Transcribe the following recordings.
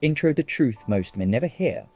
Intro: the truth most men never hear.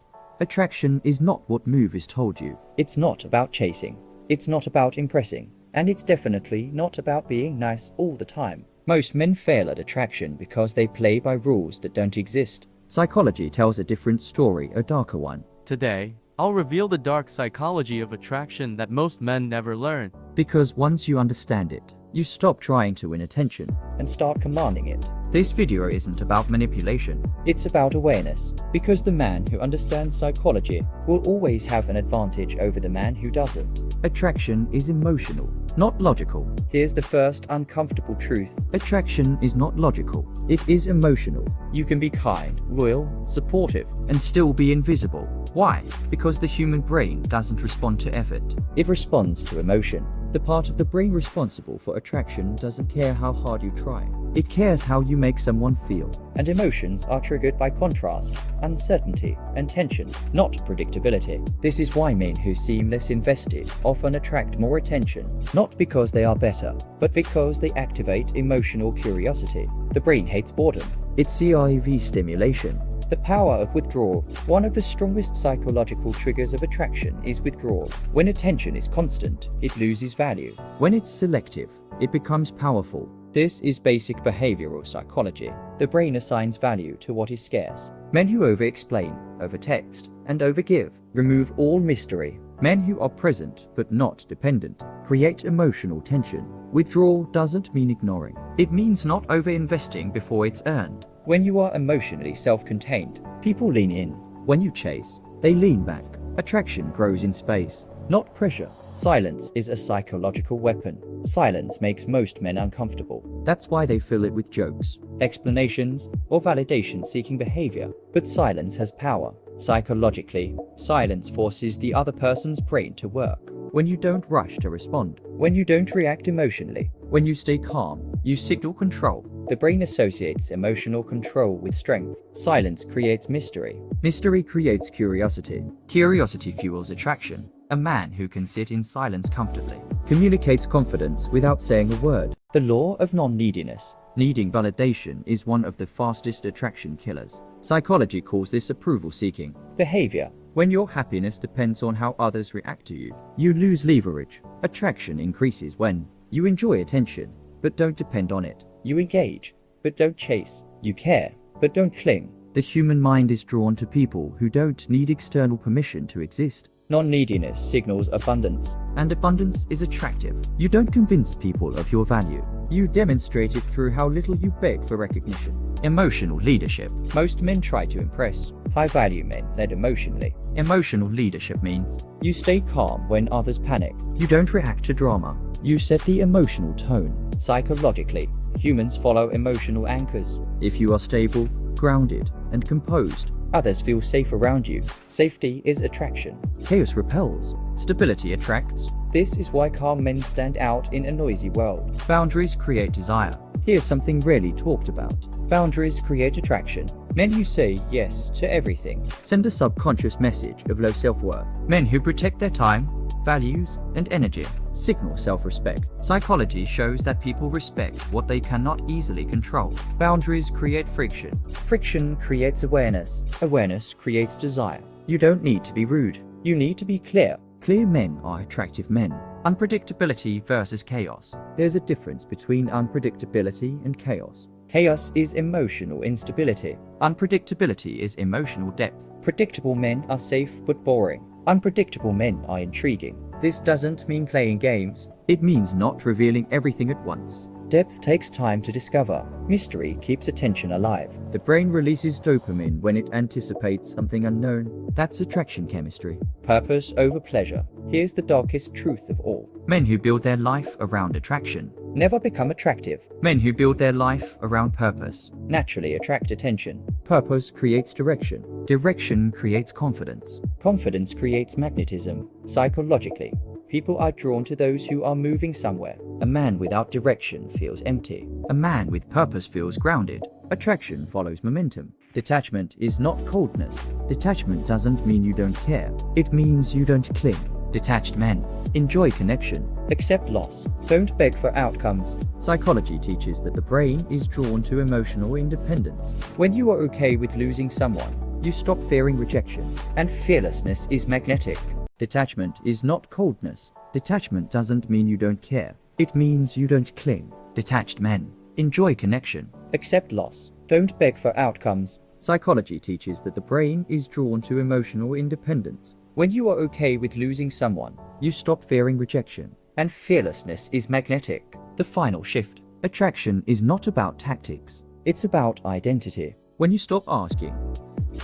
Attraction is not what movies told you. It's not about chasing. It's not about impressing. And it's definitely not about being nice all the time. Most men fail at attraction because they play by rules that don't exist. Psychology tells a different story, a darker one. Today, I'll reveal the dark psychology of attraction that most men never learn. Because once you understand it, you stop trying to win attention and start commanding it. This video isn't about manipulation. It's about awareness. Because the man who understands psychology will always have an advantage over the man who doesn't. Attraction is emotional, not logical. Here's the first uncomfortable truth. Attraction is not logical. It is emotional. You can be kind, loyal, supportive, and still be invisible. Why? Because the human brain doesn't respond to effort. It responds to emotion. The part of the brain responsible for attraction doesn't care how hard you try. It cares how you make someone feel. And emotions are triggered by contrast, uncertainty, and tension, not predictability. This is why men who seem less invested often attract more attention, not because they are better, but because they activate emotional curiosity. The brain hates boredom. It's CIV stimulation. The power of withdrawal. One of the strongest psychological triggers of attraction is withdrawal. When attention is constant, it loses value. When it's selective, it becomes powerful. This is basic behavioral psychology. The brain assigns value to what is scarce. Men who over-explain, over-text, and over-give remove all mystery. Men who are present but not dependent create emotional tension. Withdrawal doesn't mean ignoring. It means not over-investing before it's earned. When you are emotionally self-contained, people lean in. When you chase, they lean back. Attraction grows in space, not pressure. Silence is a psychological weapon. Silence makes most men uncomfortable. That's why they fill it with jokes, explanations, or validation-seeking behavior. But silence has power. Psychologically, silence forces the other person's brain to work. When you don't rush to respond, when you don't react emotionally, when you stay calm, you signal control. The brain associates emotional control with strength. Silence creates mystery. Mystery creates curiosity. Curiosity fuels attraction. A man who can sit in silence comfortably communicates confidence without saying a word. The law of non-neediness. Needing validation is one of the fastest attraction killers. Psychology calls this approval-seeking behavior. When your happiness depends on how others react to you, you lose leverage. Attraction increases when you enjoy attention, but don't depend on it. You engage, but don't chase. You care, but don't cling. The human mind is drawn to people who don't need external permission to exist. Non-neediness signals abundance. And abundance is attractive. You don't convince people of your value. You demonstrate it through how little you beg for recognition. Emotional leadership. Most men try to impress. High-value men led emotionally. Emotional leadership means you stay calm when others panic. You don't react to drama. You set the emotional tone. Psychologically, humans follow emotional anchors. If you are stable, grounded, and composed, others feel safe around you. Safety is attraction. Chaos repels. Stability attracts. This is why calm men stand out in a noisy world. Boundaries create desire. Here's something rarely talked about. Boundaries create attraction. Men who say yes to everything send a subconscious message of low self-worth. Men who protect their time, values, and energy signal self-respect. Psychology shows that people respect what they cannot easily control. Boundaries create friction. Friction creates awareness. Awareness creates desire. You don't need to be rude. You need to be clear. Clear men are attractive men. Unpredictability versus chaos. There's a difference between unpredictability and chaos. Chaos is emotional instability. Unpredictability is emotional depth. Predictable men are safe but boring. Unpredictable men are intriguing. This doesn't mean playing games. It means not revealing everything at once. Depth takes time to discover. Mystery keeps attention alive. The brain releases dopamine when it anticipates something unknown. That's attraction chemistry. Purpose over pleasure. Here's the darkest truth of all. Men who build their life around attraction never become attractive. Men who build their life around purpose naturally attract attention. Purpose creates direction. Direction creates confidence. Confidence creates magnetism. Psychologically, people are drawn to those who are moving somewhere. A man without direction feels empty. A man with purpose feels grounded. Attraction follows momentum. Detachment is not coldness. Detachment doesn't mean you don't care. It means you don't cling. Detached men enjoy connection. Accept loss. Don't beg for outcomes. Psychology teaches that the brain is drawn to emotional independence. When you are okay with losing someone, you stop fearing rejection, and fearlessness is magnetic. Detachment is not coldness. Detachment doesn't mean you don't care. It means you don't cling. Detached men enjoy connection. Accept loss. Don't beg for outcomes. Psychology teaches that the brain is drawn to emotional independence. When you are okay with losing someone, You stop fearing rejection. and fearlessness is magnetic. The final shift. Attraction is not about tactics. It's about identity. When you stop asking,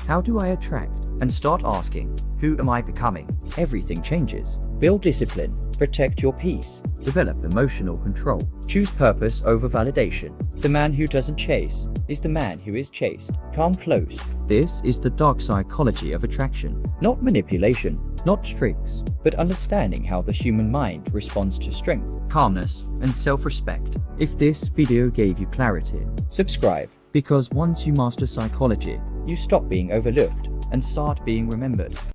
how do I attract? And start asking, who am I becoming? Everything changes. Build discipline. Protect your peace. Develop emotional control. Choose purpose over validation. The man who doesn't chase is the man who is chased. Come close. This is the dark psychology of attraction. Not manipulation, Not tricks, but understanding how the human mind responds to strength. calmness, and self-respect. If this video gave you clarity, Subscribe. because once you master psychology, You stop being overlooked and start being remembered.